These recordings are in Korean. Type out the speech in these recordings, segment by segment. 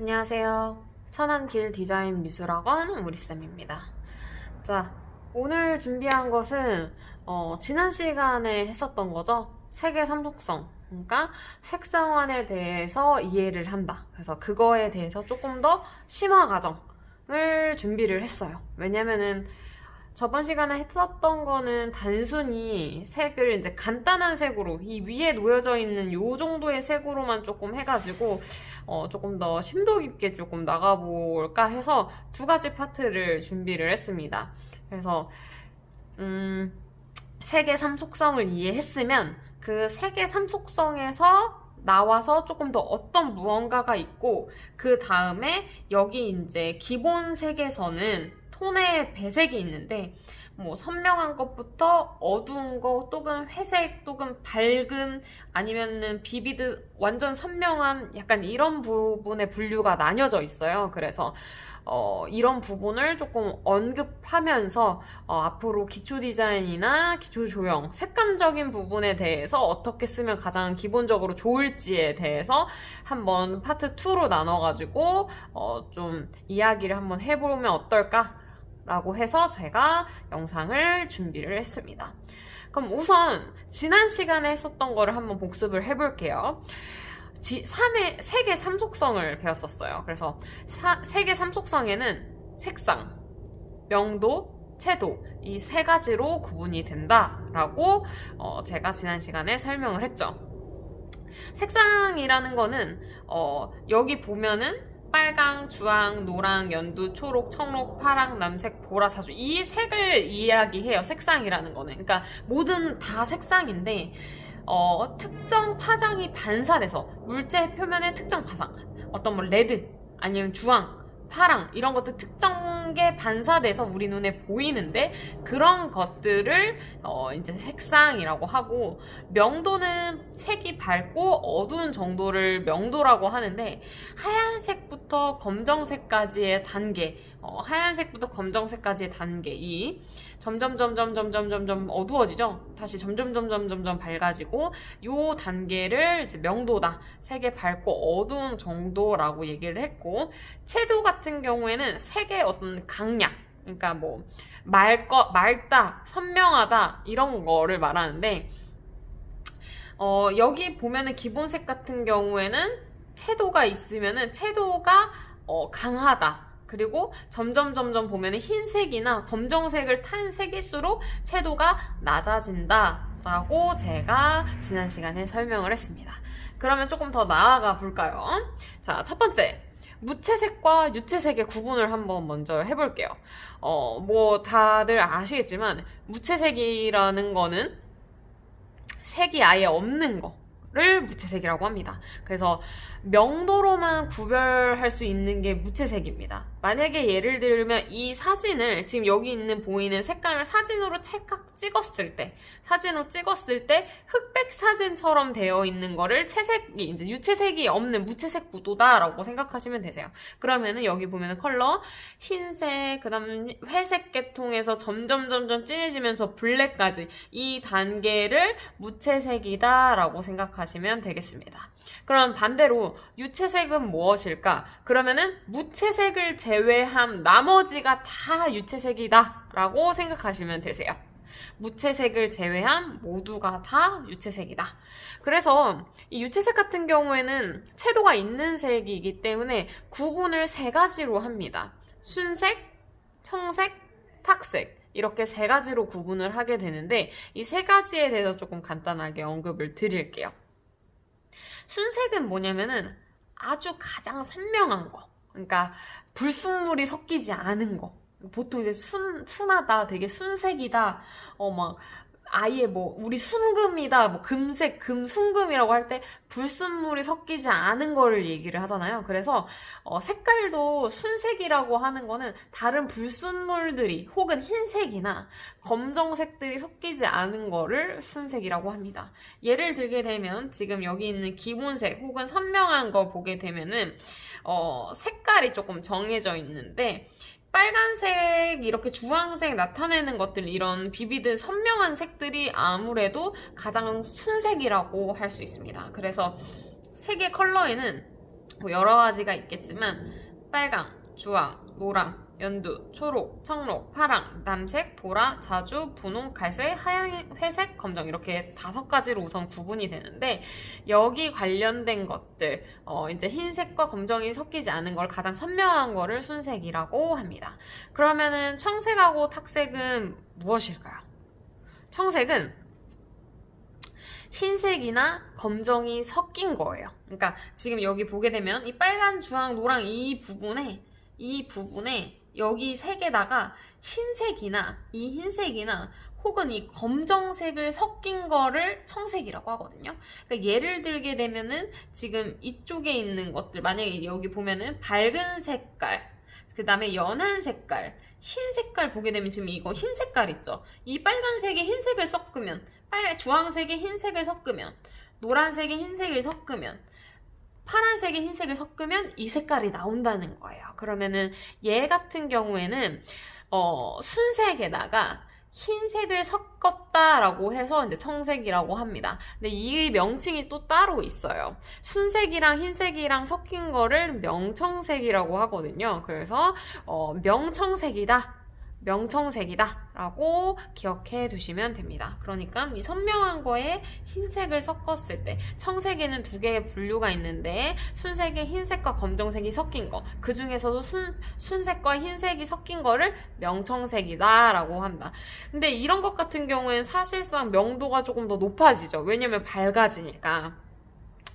안녕하세요. 천안길 디자인 미술학원 우리쌤입니다. 자, 오늘 준비한 것은 지난 시간에 했었던 거죠. 색의 삼속성, 그러니까 색상환에 대해서 이해를 한다. 그래서 그거에 대해서 조금 더 심화 과정을 준비를 했어요. 왜냐면은 저번 시간에 했었던 거는 단순히 색을 이제 간단한 색으로 이 위에 놓여져 있는 요 정도의 색으로만 조금 해가지고 조금 더 심도 깊게 조금 나가볼까 해서 두 가지 파트를 준비를 했습니다. 그래서 색의 삼속성을 이해했으면 그 색의 삼속성에서 나와서 조금 더 어떤 무언가가 있고 그 다음에 여기 이제 기본 색에서는 톤의 배색이 있는데 뭐 선명한 것부터 어두운 거 또는 회색 또는 밝은 아니면은 비비드 완전 선명한 약간 이런 부분의 분류가 나뉘어져 있어요. 그래서 이런 부분을 조금 언급하면서 앞으로 기초 디자인이나 기초 조형, 색감적인 부분에 대해서 어떻게 쓰면 가장 기본적으로 좋을지에 대해서 한번 파트 2로 나눠가지고 좀 이야기를 한번 해보면 어떨까? 라고 해서 제가 영상을 준비를 했습니다. 그럼 우선 지난 시간에 했었던 거를 한번 복습을 해볼게요. 색의 삼속성을 배웠었어요. 그래서 색의 삼속성에는 색상, 명도, 채도 이 세 가지로 구분이 된다라고 제가 지난 시간에 설명을 했죠. 색상이라는 거는 여기 보면은 빨강, 주황, 노랑, 연두, 초록, 청록, 파랑, 남색, 보라, 사주 이 색을 이야기해요. 색상이라는 거는. 그러니까 모든 다 색상인데 특정 파장이 반사돼서 물체 표면의 특정 파장 어떤 뭐 레드 아니면 주황, 파랑 이런 것들 특정 게 반사돼서 우리 눈에 보이는데 그런 것들을 이제 색상이라고 하고 명도는 색이 밝고 어두운 정도를 명도라고 하는데 하얀색부터 검정색까지의 단계 하얀색부터 검정색까지의 단계 이 점점 어두워지죠. 다시 점점 밝아지고 요 단계를 이제 명도다. 색의 밝고 어두운 정도라고 얘기를 했고 채도 같은 경우에는 색의 어떤 강약 그러니까 뭐 맑다, 선명하다 이런 거를 말하는데 여기 보면은 기본색 같은 경우에는 채도가 있으면은 채도가 강하다. 그리고 점점 보면은 흰색이나 검정색을 탄 색일수록 채도가 낮아진다 라고 제가 지난 시간에 설명을 했습니다. 그러면 조금 더 나아가 볼까요? 자, 첫 번째 무채색과 유채색의 구분을 한번 먼저 해볼게요. 뭐 다들 아시겠지만 무채색이라는 거는 색이 아예 없는 거를 무채색이라고 합니다. 그래서 명도로만 구별할 수 있는 게 무채색입니다. 만약에 예를 들면 이 사진을 지금 여기 있는 보이는 색감을 사진으로 찰칵 찍었을 때 흑백 사진처럼 되어 있는 거를 채색이 이제 유채색이 없는 무채색 구도다라고 생각하시면 되세요. 그러면은 여기 보면은 컬러 흰색 그다음 회색 계통에서 점점 진해지면서 블랙까지 이 단계를 무채색이다라고 생각하시면 되겠습니다. 그럼 반대로 유채색은 무엇일까? 그러면은 무채색을 제외한 나머지가 다 유채색이다 라고 생각하시면 되세요. 무채색을 제외한 모두가 다 유채색이다. 그래서 이 유채색 같은 경우에는 채도가 있는 색이기 때문에 구분을 세 가지로 합니다. 순색, 청색, 탁색 이렇게 세 가지로 구분을 하게 되는데 이 세 가지에 대해서 조금 간단하게 언급을 드릴게요. 순색은 뭐냐면은 아주 가장 선명한 거. 그러니까 불순물이 섞이지 않은 거. 보통 이제 순하다, 되게 순색이다, 막 아예 뭐 우리 순금이다, 뭐 금색, 금순금이라고 할 때 불순물이 섞이지 않은 거를 얘기를 하잖아요. 그래서 색깔도 순색이라고 하는 거는 다른 불순물들이 혹은 흰색이나 검정색들이 섞이지 않은 거를 순색이라고 합니다. 예를 들게 되면 지금 여기 있는 기본색 혹은 선명한 거 보게 되면은 색깔이 조금 정해져 있는데 빨간색, 이렇게 주황색 나타내는 것들, 이런 비비드 선명한 색들이 아무래도 가장 순색이라고 할 수 있습니다. 그래서 색의 컬러에는 뭐 여러 가지가 있겠지만 빨강, 주황, 노랑, 연두, 초록, 청록, 파랑, 남색, 보라, 자주, 분홍, 갈색, 하양, 회색, 검정 이렇게 5가지로 우선 구분이 되는데 여기 관련된 것들 이제 흰색과 검정이 섞이지 않은 걸 가장 선명한 거를 순색이라고 합니다. 그러면은 청색하고 탁색은 무엇일까요? 청색은 흰색이나 검정이 섞인 거예요. 그러니까 지금 여기 보게 되면 이 빨간, 주황, 노랑 이 부분에 여기 색에다가 흰색이나 혹은 이 검정색을 섞인 거를 청색이라고 하거든요. 그러니까 예를 들게 되면은 지금 이쪽에 있는 것들, 만약에 여기 보면은 밝은 색깔, 그 다음에 연한 색깔, 흰 색깔 보게 되면 지금 이거 흰 색깔 있죠? 이 빨간색에 흰색을 섞으면, 주황색에 흰색을 섞으면, 노란색에 흰색을 섞으면, 파란색에 흰색을 섞으면 이 색깔이 나온다는 거예요. 그러면은 얘 같은 경우에는 순색에다가 흰색을 섞었다라고 해서 이제 청색이라고 합니다. 근데 이 명칭이 또 따로 있어요. 순색이랑 흰색이랑 섞인 거를 명청색이라고 하거든요. 그래서 명청색이다 라고 기억해 두시면 됩니다. 그러니까 이 선명한 거에 흰색을 섞었을 때 청색에는 2개의 분류가 있는데 순색에 흰색과 검정색이 섞인 거, 그 중에서도 순색과 흰색이 섞인 거를 명청색이다 라고 한다. 근데 이런 것 같은 경우에는 사실상 명도가 조금 더 높아지죠. 왜냐면 밝아지니까.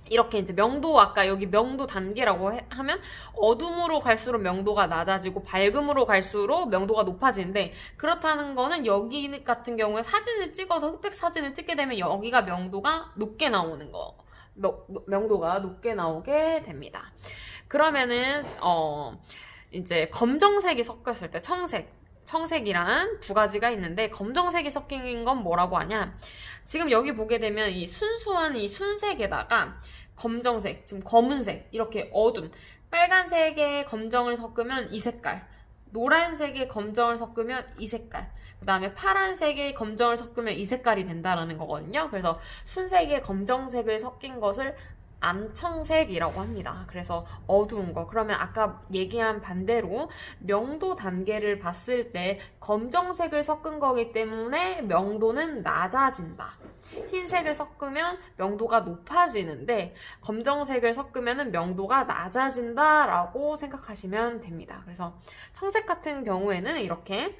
이렇게 이제 명도, 아까 여기 명도 단계라고 하면 어둠으로 갈수록 명도가 낮아지고 밝음으로 갈수록 명도가 높아지는데, 그렇다는 거는 여기 같은 경우에 사진을 찍어서 흑백 사진을 찍게 되면 여기가 명도가 높게 나오는 거, 명도가 높게 나오게 됩니다. 그러면은 이제 검정색이 섞였을 때 청색이란 2가지가 있는데, 검정색이 섞인 건 뭐라고 하냐, 지금 여기 보게 되면 이 순수한 이 순색에다가 검정색, 지금 검은색, 이렇게 어둠, 빨간색에 검정을 섞으면 이 색깔, 노란색에 검정을 섞으면 이 색깔, 그 다음에 파란색에 검정을 섞으면 이 색깔이 된다라는 거거든요. 그래서 순색에 검정색을 섞인 것을 암청색이라고 합니다. 그래서 어두운 거. 그러면 아까 얘기한 반대로 명도 단계를 봤을 때 검정색을 섞은 거기 때문에 명도는 낮아진다. 흰색을 섞으면 명도가 높아지는데 검정색을 섞으면 명도가 낮아진다라고 생각하시면 됩니다. 그래서 청색 같은 경우에는 이렇게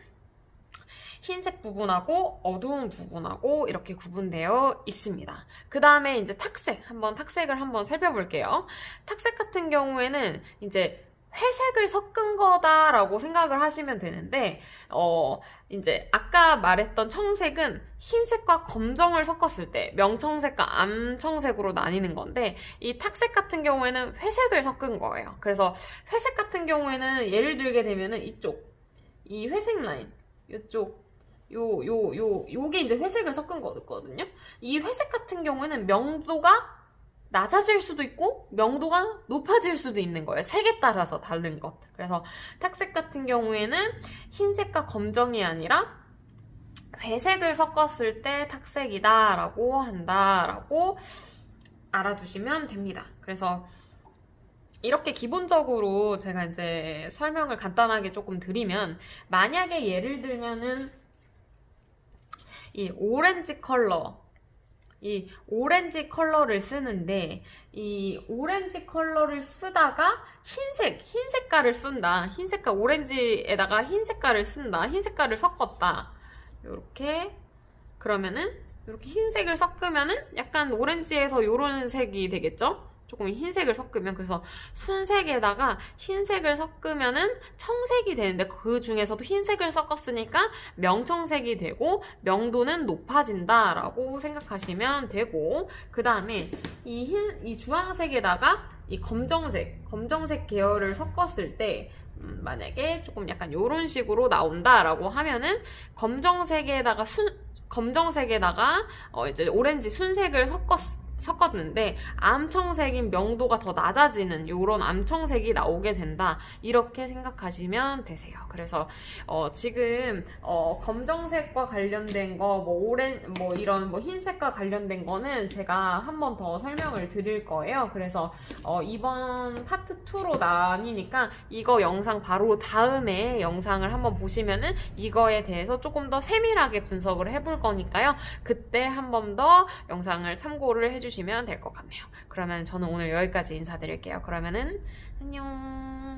흰색 부분하고 어두운 부분하고 이렇게 구분되어 있습니다. 그 다음에 이제 탁색을 한번 살펴볼게요. 탁색 같은 경우에는 이제 회색을 섞은 거다라고 생각을 하시면 되는데, 이제 아까 말했던 청색은 흰색과 검정을 섞었을 때 명청색과 암청색으로 나뉘는 건데, 이 탁색 같은 경우에는 회색을 섞은 거예요. 그래서 회색 같은 경우에는 예를 들게 되면은 이 회색 라인, 요게 이제 회색을 섞은 거거든요. 이 회색 같은 경우에는 명도가 낮아질 수도 있고 명도가 높아질 수도 있는 거예요. 색에 따라서 다른 것. 그래서 탁색 같은 경우에는 흰색과 검정이 아니라 회색을 섞었을 때 탁색이다라고 한다라고 알아두시면 됩니다. 그래서 이렇게 기본적으로 제가 이제 설명을 간단하게 조금 드리면, 만약에 예를 들면은 이 오렌지 컬러를 쓰는데, 이 오렌지 컬러를 쓰다가 흰 색깔을 쓴다. 오렌지에다가 흰 색깔을 쓴다. 흰 색깔을 섞었다. 그러면은 이렇게 흰색을 섞으면은 약간 오렌지에서 요런 색이 되겠죠? 조금 흰색을 섞으면. 그래서 순색에다가 흰색을 섞으면은 청색이 되는데, 그 중에서도 흰색을 섞었으니까 명청색이 되고 명도는 높아진다라고 생각하시면 되고, 그 다음에 이 주황색에다가 이 검정색 계열을 섞었을 때 만약에 조금 약간 요런 식으로 나온다라고 하면은 검정색에다가 이제 오렌지 순색을 섞었는데 암청색인 명도가 더 낮아지는 이런 암청색이 나오게 된다, 이렇게 생각하시면 되세요. 그래서 지금 검정색과 관련된 거, 이런 흰색과 관련된 거는 제가 한 번 더 설명을 드릴 거예요. 그래서 이번 파트 2로 나뉘니까 이거 영상 바로 다음에 영상을 한번 보시면은 이거에 대해서 조금 더 세밀하게 분석을 해볼 거니까요. 그때 한 번 더 영상을 참고를 해주시면 될 것 같네요. 그러면 저는 오늘 여기까지 인사드릴게요. 그러면은 안녕.